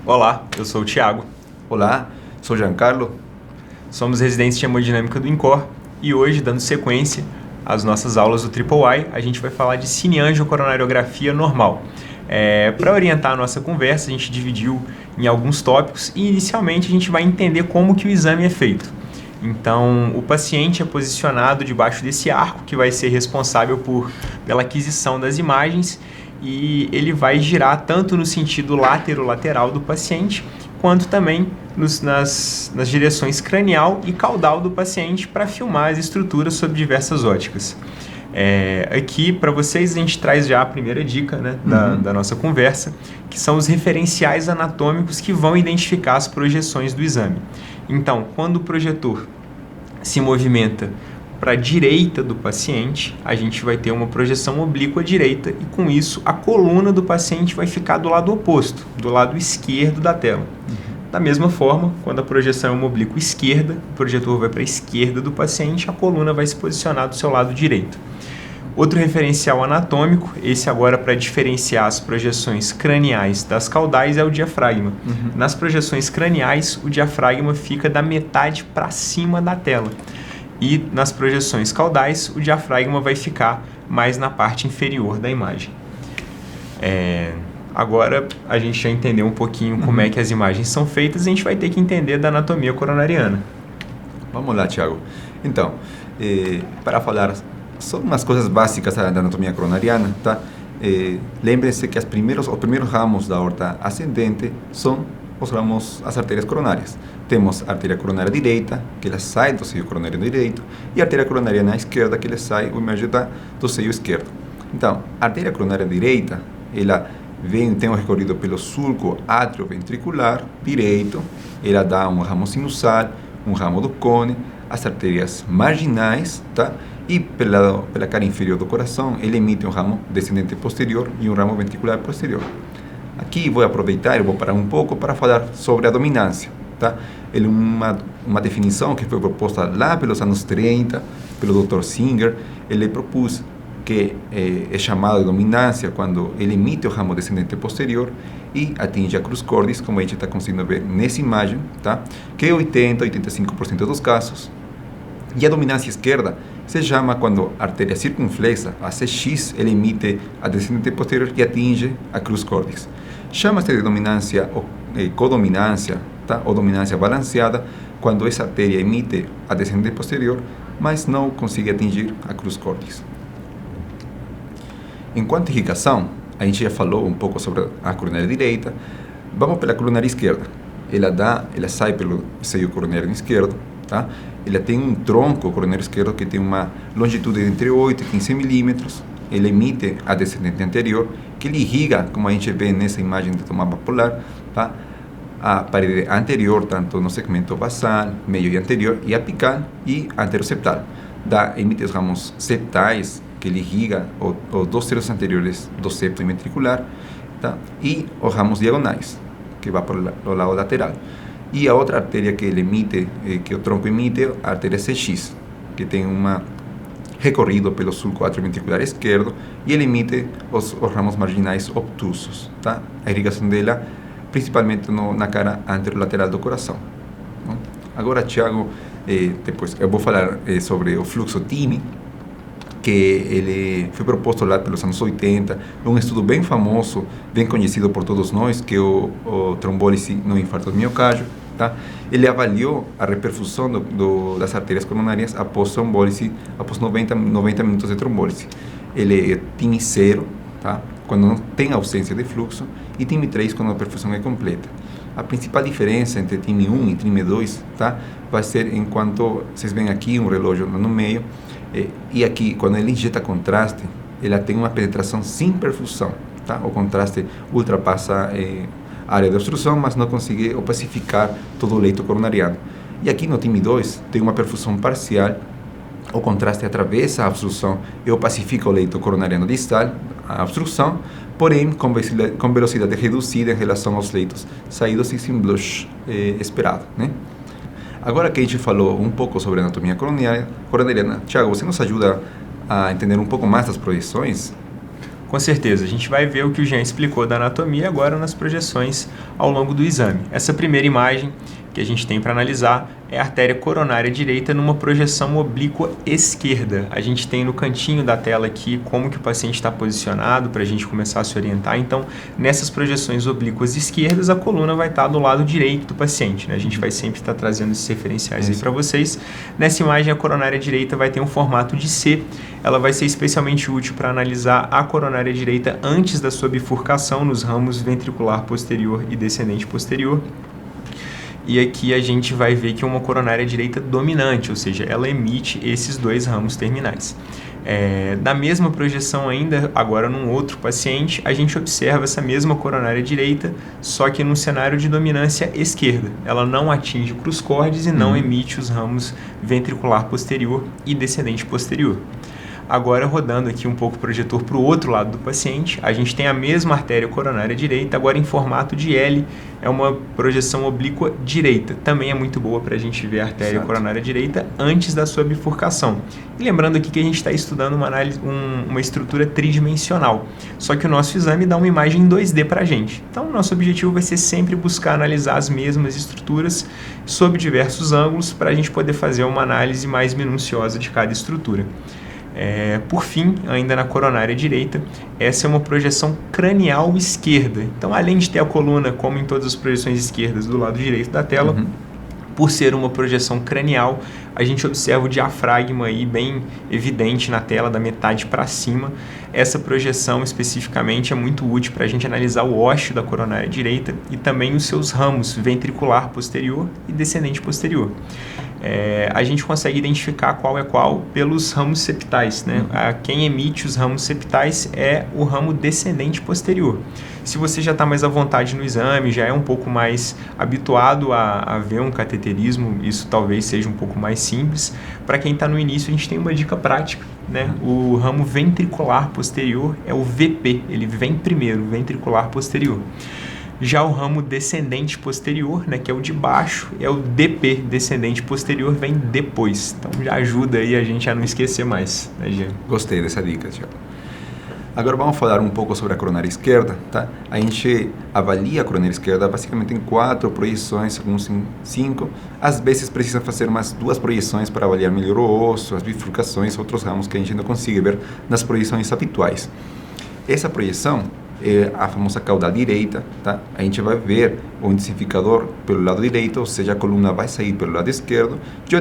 Olá, eu sou o Thiago. Olá, sou Giancarlo. Somos residentes de hemodinâmica do INCOR e hoje, dando sequência às nossas aulas do Triple Y, a gente vai falar de cineangiocoronariografia normal. Para orientar a nossa conversa, a gente dividiu em alguns tópicos e inicialmente a gente vai entender como que o exame é feito. Então, o paciente é posicionado debaixo desse arco que vai ser responsável pela aquisição das imagens e ele vai girar tanto no sentido lateral do paciente, quanto também nas direções cranial e caudal do paciente para filmar as estruturas sob diversas óticas. Aqui, para vocês, a gente traz já a primeira dica, né, da nossa conversa, que são os referenciais anatômicos que vão identificar as projeções do exame. Então, quando o projetor se movimenta para a direita do paciente, a gente vai ter uma projeção oblíqua à direita e, com isso, a coluna do paciente vai ficar do lado oposto, do lado esquerdo da tela. Da mesma forma, quando a projeção é uma oblíqua esquerda, o projetor vai para a esquerda do paciente, a coluna vai se posicionar do seu lado direito. Outro referencial anatômico, esse agora para diferenciar as projeções craniais das caudais, é o diafragma. Nas projeções craniais, o diafragma fica da metade para cima da tela. E nas projeções caudais, o diafragma vai ficar mais na parte inferior da imagem. Agora, a gente já entendeu um pouquinho como é que as imagens são feitas, a gente vai ter que entender da anatomia coronariana. Vamos lá, Thiago. Então, para falar sobre umas coisas básicas da anatomia coronariana, tá? Lembrem-se que os primeiros ramos da aorta ascendente são as artérias coronárias. Temos a artéria coronária direita, que ela sai do seio coronário direito, e a artéria coronariana esquerda, que ela sai do seio esquerdo. Então, a artéria coronária direita, ela tem um recorrido pelo sulco atrioventricular direito, ela dá um ramo sinusal, um ramo do cone, as artérias marginais, tá? E pela cara inferior do coração, ele emite um ramo descendente posterior e um ramo ventricular posterior. Aqui vou aproveitar e vou parar um pouco para falar sobre a dominância, tá? Ele uma definição que foi proposta lá pelos anos 30 pelo Dr. Singer. Ele propôs que é chamada de dominância quando ele emite o ramo descendente posterior e atinge a cruz cordis, como a gente está conseguindo ver nessa imagem, tá? Que é 80-85% dos casos. E a dominância esquerda se chama quando a artéria circunflexa, a CX, ele emite a descendente posterior e atinge a cruz cordis. Chama-se de dominância ou codominância, tá? Ou dominância balanceada, quando essa artéria emite a descendente posterior, mas não consegue atingir a cruz cordis. Em quantificação, a gente já falou um pouco sobre a coronária direita. Vamos pela coronária esquerda. Ela sai pelo seio coronário esquerdo, tá? Ela tem um tronco coronário esquerdo que tem uma longitude de entre 8 e 15 milímetros. Ele emite a descendente anterior, que ele irriga, como a gente vê nessa imagem de tomada polar, tá? A parede anterior, tanto no segmento basal, meio e anterior, e apical e anteroseptal. Emite os ramos septais, que ele irriga os dois terços anteriores do septo ventricular, tá? E os ramos diagonais, que vai para o lado lateral. E a outra artéria que ele emite, que o tronco emite, a artéria CX, que tem recorrido pelo sulco atrioventricular esquerdo, e ele emite os ramos marginais obtusos, tá? A irrigação dela, principalmente na cara anterolateral do coração. Não? Agora, Thiago, depois eu vou falar sobre o fluxo TIMI, que ele foi proposto lá pelos anos 80, um estudo bem famoso, bem conhecido por todos nós, que é o trombólise no infarto do miocárdio, tá? Ele avaliou a reperfusão das artérias coronárias após trombólise, após 90 minutos de trombólise. Ele é TIMI 0, tá? Quando não tem ausência de fluxo, e TIMI 3 quando a perfusão é completa. A principal diferença entre TIMI 1 e TIMI 2, tá? Vai ser enquanto vocês veem aqui um relógio no meio, e aqui, quando ele injeta contraste, ela tem uma penetração sem perfusão, tá? O contraste ultrapassa a área de obstrução, mas não consegue opacificar todo o leito coronariano. E aqui no TIMI 2 tem uma perfusão parcial, o contraste atravessa a obstrução e opacifica o leito coronariano distal, a obstrução, porém com velocidade reduzida em relação aos leitos saídos e sem blush esperado, né? Agora que a gente falou um pouco sobre a anatomia coronariana, Thiago, você nos ajuda a entender um pouco mais das projeções? Com certeza, a gente vai ver o que o Jean explicou da anatomia agora nas projeções ao longo do exame. Essa primeira imagem que a gente tem para analisar é a artéria coronária direita numa projeção oblíqua esquerda. A gente tem no cantinho da tela aqui como que o paciente está posicionado para a gente começar a se orientar. Então, nessas projeções oblíquas esquerdas, a coluna vai estar do lado direito do paciente, né? A gente vai sempre estar trazendo esses referenciais aí para vocês. Nessa imagem, a coronária direita vai ter um formato de C. Ela vai ser especialmente útil para analisar a coronária direita antes da sua bifurcação nos ramos ventricular posterior e descendente posterior. E aqui a gente vai ver que é uma coronária direita dominante, ou seja, ela emite esses dois ramos terminais. Na mesma projeção ainda, agora num outro paciente, a gente observa essa mesma coronária direita, só que num cenário de dominância esquerda. Ela não atinge o crus-cordes e não emite os ramos ventricular posterior e descendente posterior. Agora, rodando aqui um pouco o projetor para o outro lado do paciente, a gente tem a mesma artéria coronária direita, agora em formato de L, é uma projeção oblíqua direita. Também é muito boa para a gente ver a artéria coronária direita antes da sua bifurcação. E lembrando aqui que a gente está estudando uma estrutura tridimensional, só que o nosso exame dá uma imagem em 2D para a gente. Então, o nosso objetivo vai ser sempre buscar analisar as mesmas estruturas sob diversos ângulos para a gente poder fazer uma análise mais minuciosa de cada estrutura. Por fim, ainda na coronária direita, essa é uma projeção cranial esquerda. Então, além de ter a coluna, como em todas as projeções esquerdas, do lado direito da tela, por ser uma projeção cranial, a gente observa o diafragma aí bem evidente na tela, da metade para cima. Essa projeção especificamente é muito útil para a gente analisar o ósseo da coronária direita e também os seus ramos ventricular posterior e descendente posterior. A gente consegue identificar qual é qual pelos ramos septais, né? Quem emite os ramos septais é o ramo descendente posterior. Se você já está mais à vontade no exame, já é um pouco mais habituado a ver um cateterismo, isso talvez seja um pouco mais simples. Para quem está no início, a gente tem uma dica prática, né? O ramo ventricular posterior é o VP, ele vem primeiro, ventricular posterior. Já o ramo descendente posterior, né, que é o de baixo, é o DP, descendente posterior, vem depois. Então já ajuda aí a gente a não esquecer mais, né, Jean? Gostei dessa dica, Thiago. Agora vamos falar um pouco sobre a coronária esquerda, tá? A gente avalia a coronária esquerda basicamente em 4 projeções, alguns em 5. Às vezes precisa fazer umas 2 projeções para avaliar melhor o osso, as bifurcações, outros ramos que a gente não consegue ver nas projeções habituais. Essa projeção é a famosa caudal direita, tá? A gente vai ver o intensificador pelo lado direito, ou seja, a coluna vai sair pelo lado esquerdo, e o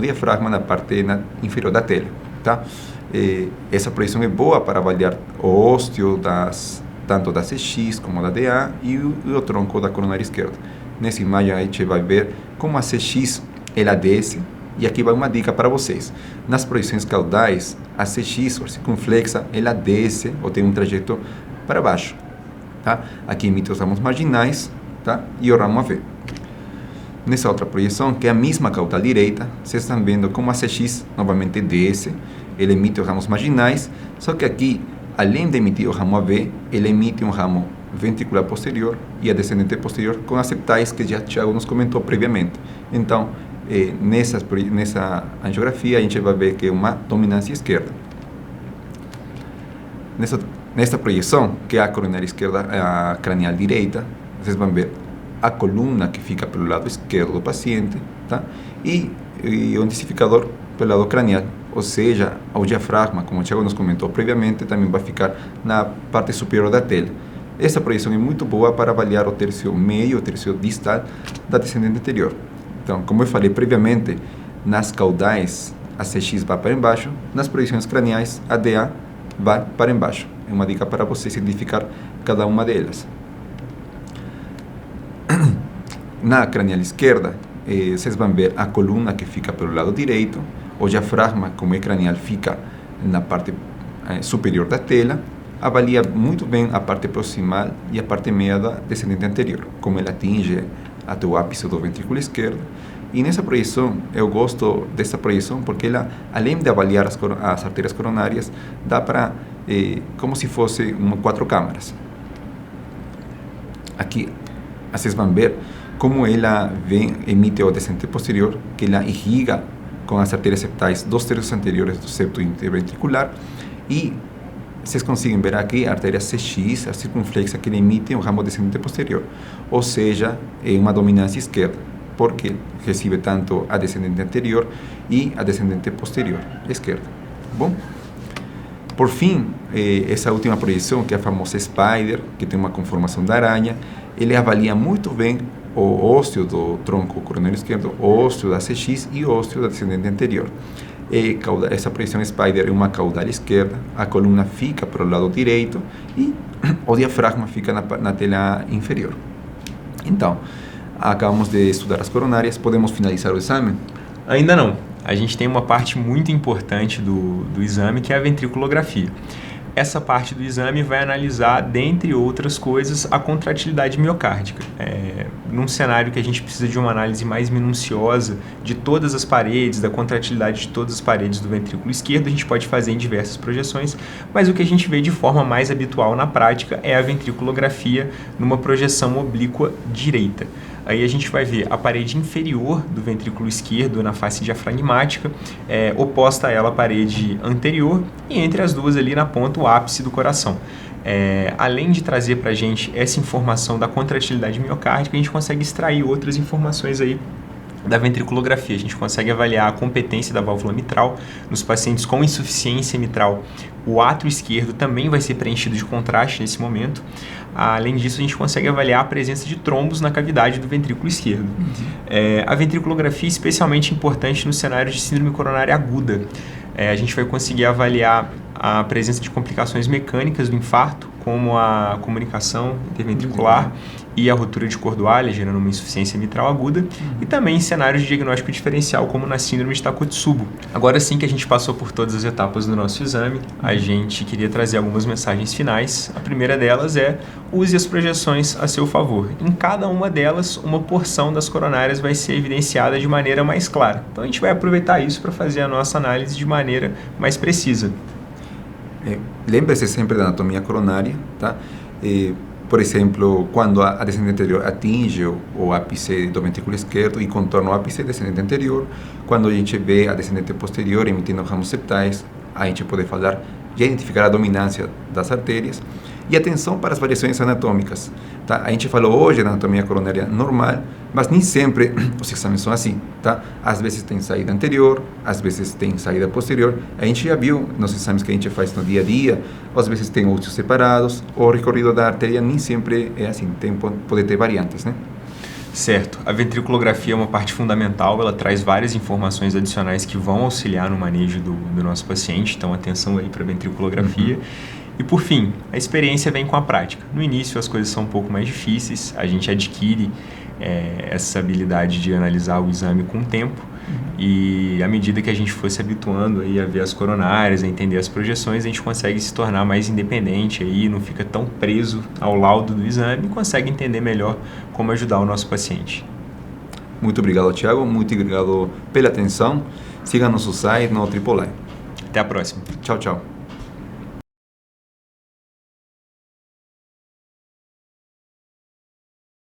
diafragma na parte inferior da tela, tá? Essa projeção é boa para avaliar o ósseo tanto da CX como da DA e o tronco da coronária esquerda. Nessa imagem a gente vai ver como a CX ela desce. E aqui vai uma dica para vocês. Nas projeções caudais, a CX, ou circunflexa, ela desce ou tem um trajeto para baixo. Tá? Aqui emite os ramos marginais, tá? E o ramo AV. Nessa outra projeção, que é a mesma caudal direita, vocês estão vendo como a CX novamente desce, ele emite os ramos marginais, só que aqui, além de emitir o ramo AV, ele emite um ramo ventricular posterior e a descendente posterior com as septais que já Thiago nos comentou previamente. Então, nessa angiografia a gente vai ver que é uma dominância esquerda. Nesta projeção, que é a coronária esquerda, a cranial direita, vocês vão ver a coluna que fica pelo lado esquerdo do paciente, tá? E o intensificador pelo lado cranial, ou seja, o diafragma, como o Thiago nos comentou previamente, também vai ficar na parte superior da tela. Essa projeção é muito boa para avaliar o terço meio, o terço distal da descendente anterior. Então, como eu falei previamente, nas caudais a CX vai para embaixo, nas projeções craniais a DA vai para embaixo. É uma dica para você identificar cada uma delas. Na cranial esquerda, vocês vão ver a coluna que fica pelo lado direito, o diafragma, como é cranial, fica na parte superior da tela. Avalia muito bem a parte proximal e a parte meia da descendente anterior, como ela atinge até o ápice do ventrículo esquerdo. E nessa projeção, eu gosto dessa projeção porque ela, além de avaliar as artérias coronárias, dá para, como se fosse 4 câmaras. Aqui, vocês vão ver como ela emite o descendente posterior, que ela irriga com as artérias septais 2 terços anteriores do septo interventricular e vocês conseguem ver aqui a artéria CX, a circunflexa, que emite um ramo descendente posterior, ou seja, é uma dominância esquerda, porque recebe tanto a descendente anterior e a descendente posterior, esquerda. Bom, por fim, essa última projeção, que é a famosa Spider, que tem uma conformação da aranha, ele avalia muito bem o ósseo do tronco coronário esquerdo, o ósseo da CX e o ósseo da descendente anterior. Essa projeção Spider é uma caudal esquerda, a coluna fica para o lado direito e o diafragma fica na tela inferior. Então, acabamos de estudar as coronárias, podemos finalizar o exame? Ainda não. A gente tem uma parte muito importante do exame, que é a ventriculografia. Essa parte do exame vai analisar, dentre outras coisas, a contratilidade miocárdica. Num cenário que a gente precisa de uma análise mais minuciosa de todas as paredes, da contratilidade de todas as paredes do ventrículo esquerdo, a gente pode fazer em diversas projeções, mas o que a gente vê de forma mais habitual na prática é a ventriculografia numa projeção oblíqua direita. Aí a gente vai ver a parede inferior do ventrículo esquerdo na face diafragmática, oposta a ela a parede anterior, e entre as duas ali na ponta o ápice do coração. Além de trazer para a gente essa informação da contratilidade miocárdica, a gente consegue extrair outras informações aí da ventriculografia. A gente consegue avaliar a competência da válvula mitral. Nos pacientes com insuficiência mitral, o átrio esquerdo também vai ser preenchido de contraste nesse momento. Além disso, a gente consegue avaliar a presença de trombos na cavidade do ventrículo esquerdo. A ventriculografia é especialmente importante no cenário de síndrome coronária aguda. A gente vai conseguir avaliar a presença de complicações mecânicas do infarto, como a comunicação interventricular e a ruptura de cordoalha, gerando uma insuficiência mitral aguda, e também em cenários de diagnóstico diferencial, como na síndrome de Takotsubo. Agora sim que a gente passou por todas as etapas do nosso exame, a gente queria trazer algumas mensagens finais. A primeira delas é: use as projeções a seu favor. Em cada uma delas, uma porção das coronárias vai ser evidenciada de maneira mais clara. Então a gente vai aproveitar isso para fazer a nossa análise de maneira mais precisa. Lembre-se sempre da anatomia coronária, tá? Por exemplo, quando a descendente anterior atinge o ápice do ventrículo esquerdo e contorna o ápice descendente anterior, quando a gente vê a descendente posterior emitindo ramos septais, a gente pode falar, já identificar a dominância das artérias. E atenção para as variações anatômicas, tá? A gente falou hoje da anatomia coronária normal, mas nem sempre os exames são assim, tá? Às vezes tem saída anterior, às vezes tem saída posterior. A gente já viu nos exames que a gente faz no dia a dia, às vezes tem ósseos separados, o recorrido da artéria nem sempre é assim, pode ter variantes, né? Certo. A ventriculografia é uma parte fundamental, ela traz várias informações adicionais que vão auxiliar no manejo do nosso paciente, então atenção aí para a ventriculografia. E por fim, a experiência vem com a prática. No início as coisas são um pouco mais difíceis, a gente adquire essa habilidade de analisar o exame com o tempo, e à medida que a gente for se habituando aí a ver as coronárias, a entender as projeções, a gente consegue se tornar mais independente, aí, não fica tão preso ao laudo do exame e consegue entender melhor como ajudar o nosso paciente. Muito obrigado, Thiago, muito obrigado pela atenção. Siga nosso site no Triple I. Até a próxima. Tchau, tchau.